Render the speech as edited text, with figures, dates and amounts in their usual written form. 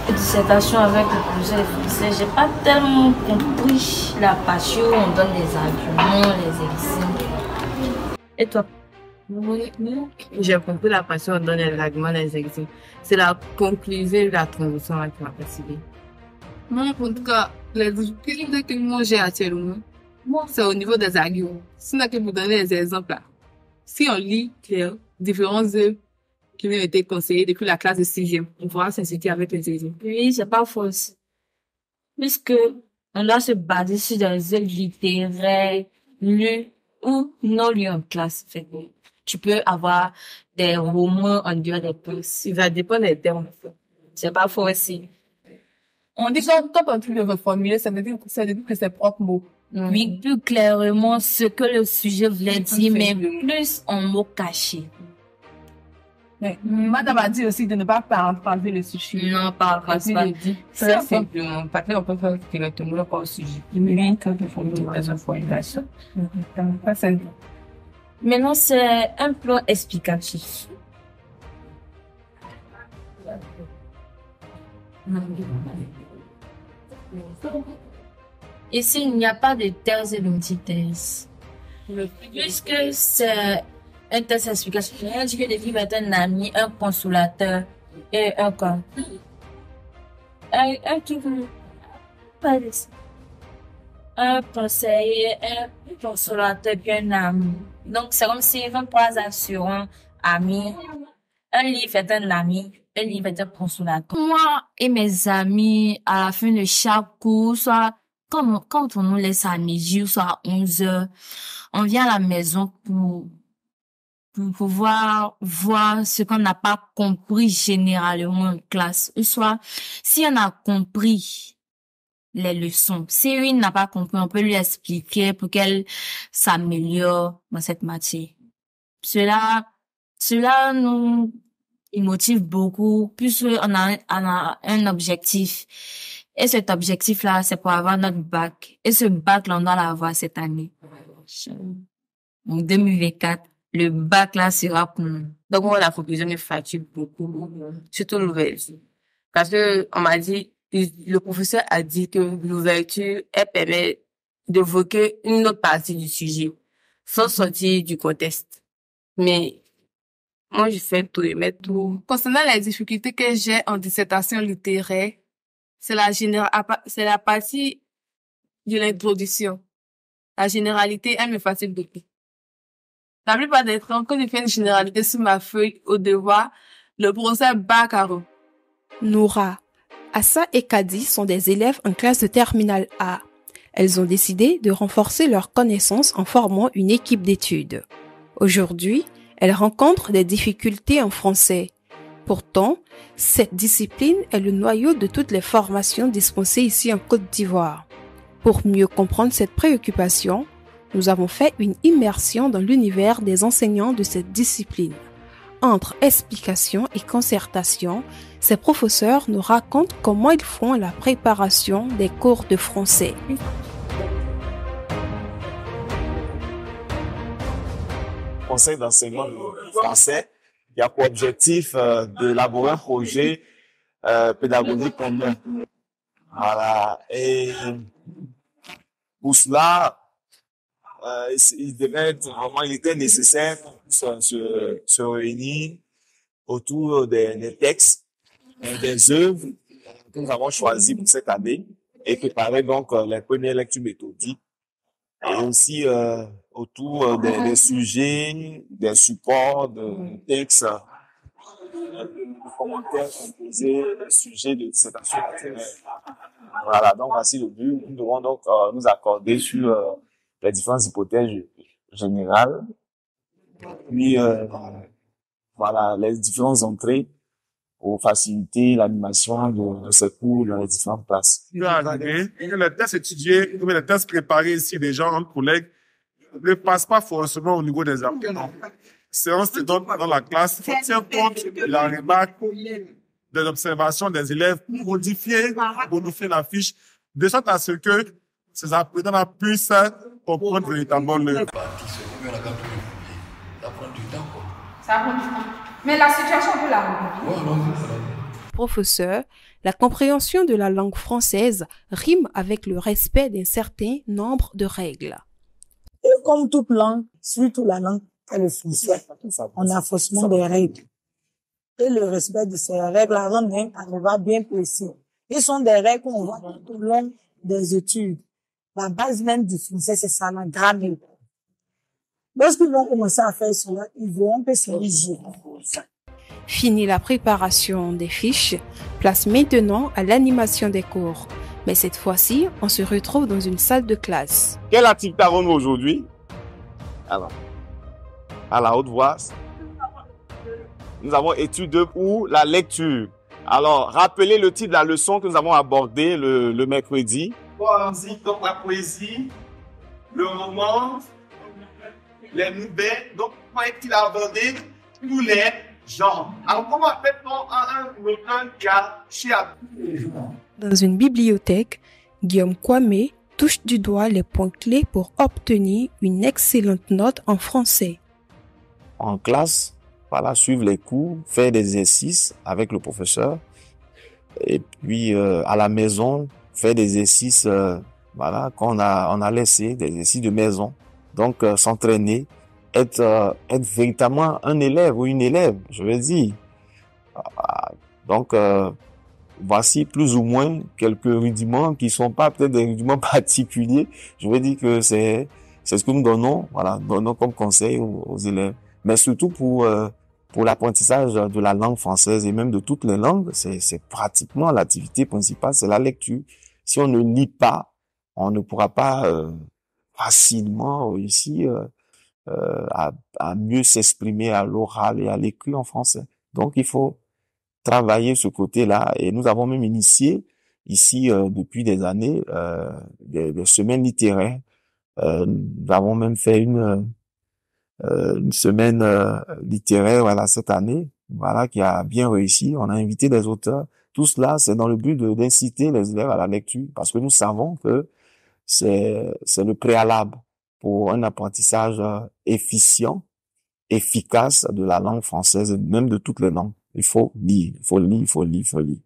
Dissertation avec le professeur de français, j'ai pas tellement compris la partie où on donne les arguments, les exemples. Et toi? Oui, j'ai compris la partie où on donne les arguments, les exemples. C'est la conclusion de la transition qui m'a fatiguée. Moi, en tout cas, les difficultés que moi j'ai actuellement, c'est au niveau des arguments. Sinon, que vous donnez les exemples là. Si on lit les différentes œuvres qui m'ont été conseillées depuis la classe de 6e, on pourra s'insister avec les exemples. Oui, c'est pas faux aussi. Puisque on doit se baser sur des œuvres littéraires lues ou non lues en classe. Fait que tu peux avoir des romans en dehors des classes. Il va dépendre des termes. C'est pas faux aussi. On dit que quand on trouve de reformuler, ça veut dire que c'est ses propres mots. Oui, plus clairement ce que le sujet voulait dire, mais plus en mots cachés. Madame a dit aussi de ne pas paraphraser le sujet. Non, pas. Très simplement. Parce qu'on peut faire directement au sujet. Mais quand il faut des informations, pas simple. Maintenant, c'est un plan explicatif. Ici, il n'y a pas de thèse et d'antithèse. Puisque c'est un test explicatif, on dit que le livre est un ami, un consolateur et un con. Un qui veut pas de ça. Un conseiller, un consolateur puis un ami. Donc, c'est comme si 23 assurants, amis. Un livre est un ami, un livre est un consolateur. Moi et mes amis, à la fin de chaque cours, soit quand on nous laisse à midi ou soit à 11 heures, on vient à la maison pour pouvoir voir ce qu'on n'a pas compris généralement en classe. Ou soit, si on a compris les leçons, si une n'a pas compris, on peut lui expliquer pour qu'elle s'améliore dans cette matière. Cela nous motive beaucoup, puisque on a un objectif. Et cet objectif-là, c'est pour avoir notre bac. Et ce bac-là, on doit l'avoir cette année. En 2024, le bac-là sera pour nous. Donc, moi, la conclusion me fatigue beaucoup, surtout l'ouverture. Parce que, on m'a dit, le professeur a dit que l'ouverture, elle permet d'évoquer une autre partie du sujet, sans sortir du contexte. Mais, moi, je fais tout, remettre tout. Concernant les difficultés que j'ai en dissertation littéraire, c'est la partie de l'introduction. La généralité, elle me fatigue beaucoup. La plupart des temps, quand je fais une généralité sur ma feuille au devoir, le professeur bat carreau. Noura, Assa et Kadi sont des élèves en classe de terminale A. Elles ont décidé de renforcer leurs connaissances en formant une équipe d'études. Aujourd'hui, elles rencontrent des difficultés en français. Pourtant, cette discipline est le noyau de toutes les formations dispensées ici en Côte d'Ivoire. Pour mieux comprendre cette préoccupation, nous avons fait une immersion dans l'univers des enseignants de cette discipline. Entre explication et concertation, ces professeurs nous racontent comment ils font la préparation des cours de français. Conseil d'enseignement de français, il y a pour objectif d'élaborer un projet pédagogique commun. Voilà. Et pour cela, il était nécessaire de se réunir autour des textes, des œuvres que nous avons choisies pour cette année et préparer donc les premières lectures méthodiques et aussi autour des sujets, des supports, de textes, de commentaires composés, des sujets de dissertation latérale. Voilà, donc voici le but. Nous devons donc nous accorder sur les différentes hypothèses générales, puis voilà, les différentes entrées pour faciliter l'animation de ce cours dans les différentes classes. Il va arriver que les tests étudiés, ou les tests préparés ici des gens, entre collègues, ne passent pas forcément au niveau des apprenants. Séance se donne dans la classe, il faut tenir compte de la remarque, des observations des élèves, modifier la fiche, de sorte à ce que ces apprenants puissent comprendre véritablement le. Ça prend du temps, quoi. Ça prend du temps. Mais la situation, on peut la régler. Ouais, non. professeur, la compréhension de la langue française rime avec le respect d'un certain nombre de règles. Et comme toute langue, surtout la langue est le français, on a forcément des règles. Et le respect de ces règles rend un canevas bien précis. Ils sont des règles qu'on voit tout au long des études. La base même du français, c'est ça, la grammaire. Lorsqu'ils vont commencer à faire cela, ils vont un peu se réjouir. Fini la préparation des fiches, place maintenant à l'animation des cours. Mais cette fois-ci, on se retrouve dans une salle de classe. Quelle activité avons-nous aujourd'hui? Alors, à la haute voix, nous avons étude ou la lecture. Alors, rappelez le titre de la leçon que nous avons abordée le mercredi. Donc, la poésie, le roman, les nouvelles. Donc, comment est-il abordé tous les genres? Alors, comment fait-on un cas chez Dans une bibliothèque, Guillaume Kwame touche du doigt les points clés pour obtenir une excellente note en français. En classe, voilà, suivre les cours, faire des exercices avec le professeur. Et puis, à la maison, faire des exercices, voilà, on a laissé, des exercices de maison. Donc, s'entraîner, être véritablement un élève ou une élève, je veux dire. Donc, voici plus ou moins quelques rudiments qui sont pas peut-être des rudiments particuliers. Je veux dire que c'est ce que nous donnons, voilà, donnons comme conseil aux élèves. Mais surtout pour l'apprentissage de la langue française et même de toutes les langues, c'est pratiquement l'activité principale, c'est la lecture. Si on ne lit pas, on ne pourra pas facilement réussir à mieux s'exprimer à l'oral et à l'écrit en français. Donc, il faut travailler ce côté-là et nous avons même initié ici depuis des années des semaines littéraires. Nous avons même fait une semaine littéraire, voilà, cette année, voilà, qui a bien réussi. On a invité des auteurs. Tout cela, c'est dans le but d'inciter les élèves à la lecture, parce que nous savons que c'est le préalable pour un apprentissage efficient, efficace de la langue française, même de toutes les langues. Il faut lire, il faut lire, il faut lire, il faut lire.